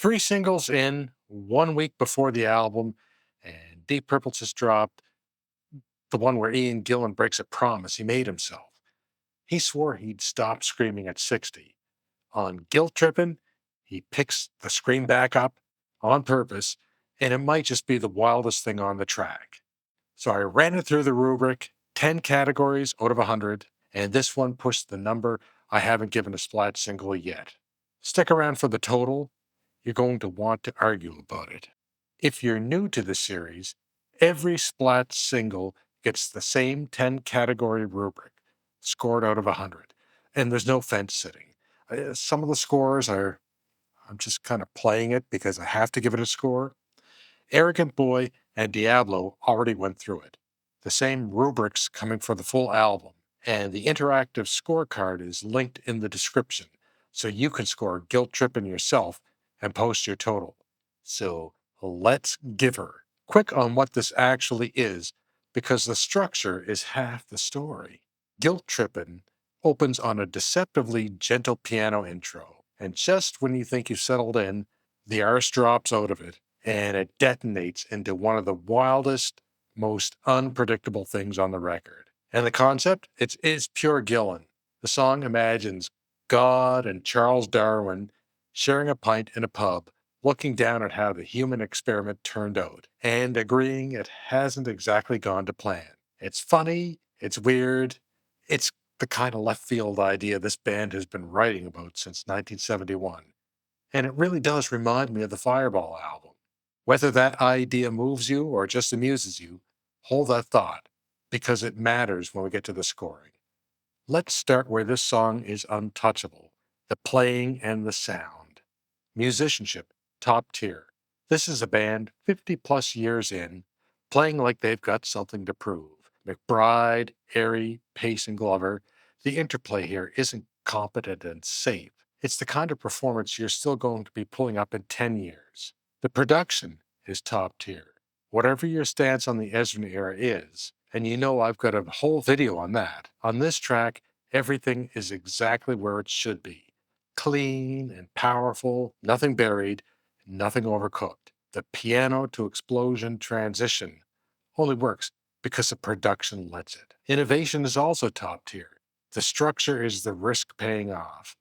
Three singles in, 1 week before the album, and Deep Purple just dropped the one where Ian Gillan breaks a promise he made himself. He swore he'd stop screaming at 60. On Guilt Trippin', he picks the scream back up on purpose, and it might just be the wildest thing on the track. So I ran it through the rubric, 10 categories out of 100, and this one pushed the number I haven't given a SPLAT single yet. Stick around for the total. You're going to want to argue about it. If you're new to the series, every SPLAT single gets the same 10 category rubric, scored out of 100, and there's no fence sitting. Some of the scores I'm just kind of playing it because I have to give it a score. Arrogant Boy and Diablo already went through it. The same rubrics coming for the full album, and the interactive scorecard is linked in the description, so you can score Guilt Trippin' Yourself and post your total. So let's give her. Quick on what this actually is, because the structure is half the story. Guilt Trippin' opens on a deceptively gentle piano intro, and just when you think you've settled in, the arse drops out of it, and it detonates into one of the wildest, most unpredictable things on the record. And the concept? It's pure Gillan. The song imagines God and Charles Darwin sharing a pint in a pub, looking down at how the human experiment turned out, and agreeing it hasn't exactly gone to plan. It's funny, it's weird, it's the kind of left field idea this band has been writing about since 1971. And it really does remind me of the Fireball album. Whether that idea moves you or just amuses you, hold that thought, because it matters when we get to the scoring. Let's start where this song is untouchable, the playing and the sound. Musicianship, top tier. This is a band 50 plus years in, playing like they've got something to prove. McBride, Airy, Pace, and Glover, the interplay here isn't competent and safe. It's the kind of performance you're still going to be pulling up in 10 years. The production is top tier. Whatever your stance on the Ezra era is, and you know I've got a whole video on that, on this track, everything is exactly where it should be. Clean and powerful, nothing buried, nothing overcooked. The piano to explosion transition only works because the production lets it. Innovation is also top tier. The structure is the risk paying off.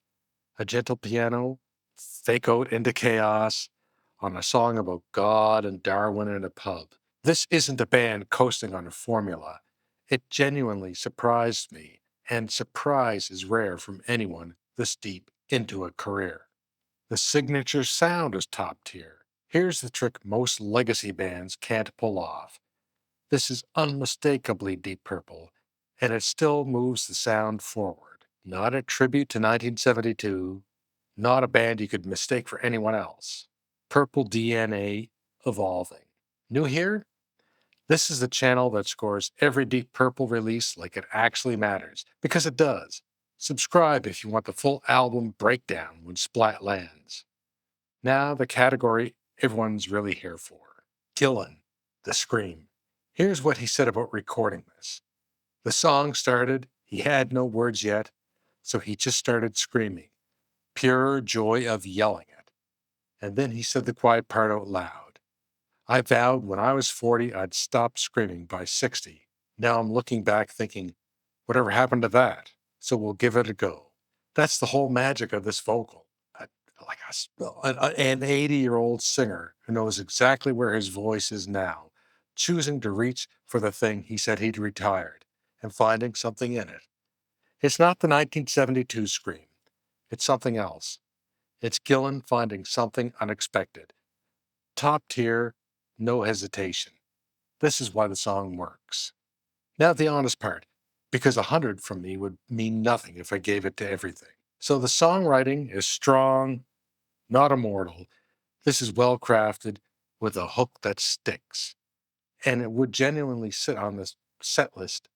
A gentle piano, fake out into chaos, on a song about God and Darwin in a pub. This isn't a band coasting on a formula. It genuinely surprised me, and surprise is rare from anyone this deep into a career. The signature sound is top tier. Here's the trick most legacy bands can't pull off. This is unmistakably Deep Purple, and it still moves the sound forward. Not a tribute to 1972, not a band you could mistake for anyone else. Purple DNA evolving. New here? This is the channel that scores every Deep Purple release like it actually matters, because it does. Subscribe if you want the full album breakdown when SPLAT lands. Now the category everyone's really here for. Gillan, the scream. Here's what he said about recording this. The song started, he had no words yet, so he just started screaming. Pure joy of yelling it. And then he said the quiet part out loud. I vowed when I was 40 I'd stop screaming by 60. Now I'm looking back thinking, whatever happened to that? So we'll give it a go. That's the whole magic of this vocal. Like an 80-year-old singer who knows exactly where his voice is now, choosing to reach for the thing he said he'd retired and finding something in it. It's not the 1972 scream. It's something else. It's Gillan finding something unexpected. Top tier, no hesitation. This is why the song works. Now the honest part, because 100 from me would mean nothing if I gave it to everything. So the songwriting is strong, not immortal. This is well crafted with a hook that sticks. And it would genuinely sit on the set list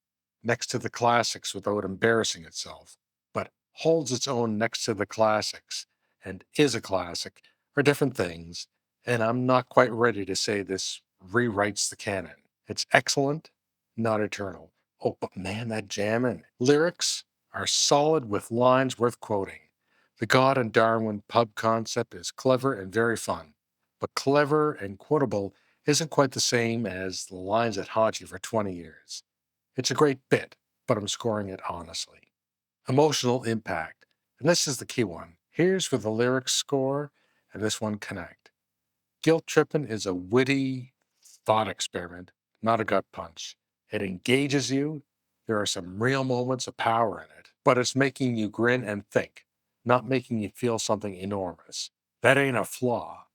next to the classics without embarrassing itself, but holds its own next to the classics and is a classic are different things, and I'm not quite ready to say this rewrites the canon. It's excellent, not eternal. Oh, but man, that jamming. Lyrics are solid with lines worth quoting. The God and Darwin pub concept is clever and very fun, but clever and quotable isn't quite the same as the lines that haunt you for 20 years. It's a great bit, but I'm scoring it honestly. Emotional impact. And this is the key one. Here's where the lyrics score and this one connect. Guilt Trippin' is a witty thought experiment, not a gut punch. It engages you. There are some real moments of power in it, but it's making you grin and think, not making you feel something enormous. That ain't a flaw.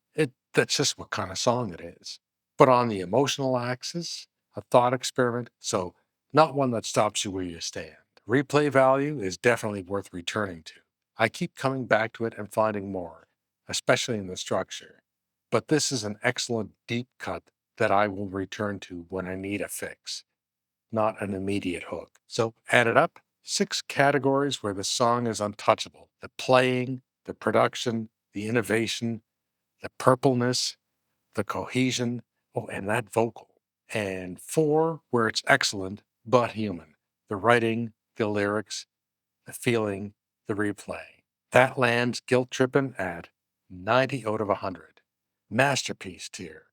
That's just what kind of song it is. But on the emotional axis, a thought experiment, so not one that stops you where you stand. Replay value is definitely worth returning to. I keep coming back to it and finding more, especially in the structure. But this is an excellent deep cut that I will return to when I need a fix, not an immediate hook. So add it up, 6 categories where the song is untouchable: the playing, the production, the innovation, the purpleness, the cohesion, oh, and that vocal. And 4 where it's excellent but human: the writing, the lyrics, the feeling, the replay. That lands Guilt Trippin' at 90 out of 100. Masterpiece tier.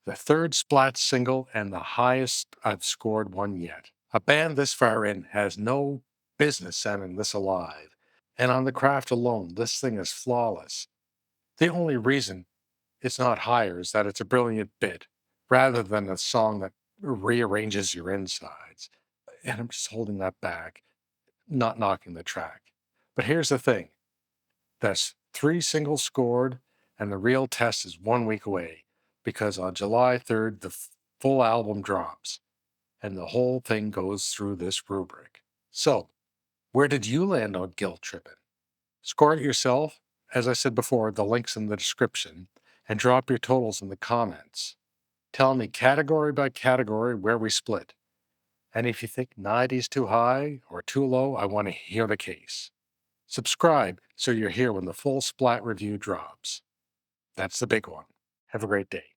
The third Splat single and the highest I've scored one yet. A band this far in has no business sounding this alive. And on the craft alone, this thing is flawless. The only reason it's not higher is that it's a brilliant bit, rather than a song that rearranges your insides. And I'm just holding that back, not knocking the track. But here's the thing: that's 3 singles scored, and the real test is 1 week away, because on July 3rd, the full album drops, and the whole thing goes through this rubric. So, where did you land on Guilt Trippin'? Score it yourself. As I said before, the link's in the description, and drop your totals in the comments. Tell me category by category where we split. And if you think 90 is too high or too low, I want to hear the case. Subscribe so you're here when the full Splat review drops. That's the big one. Have a great day.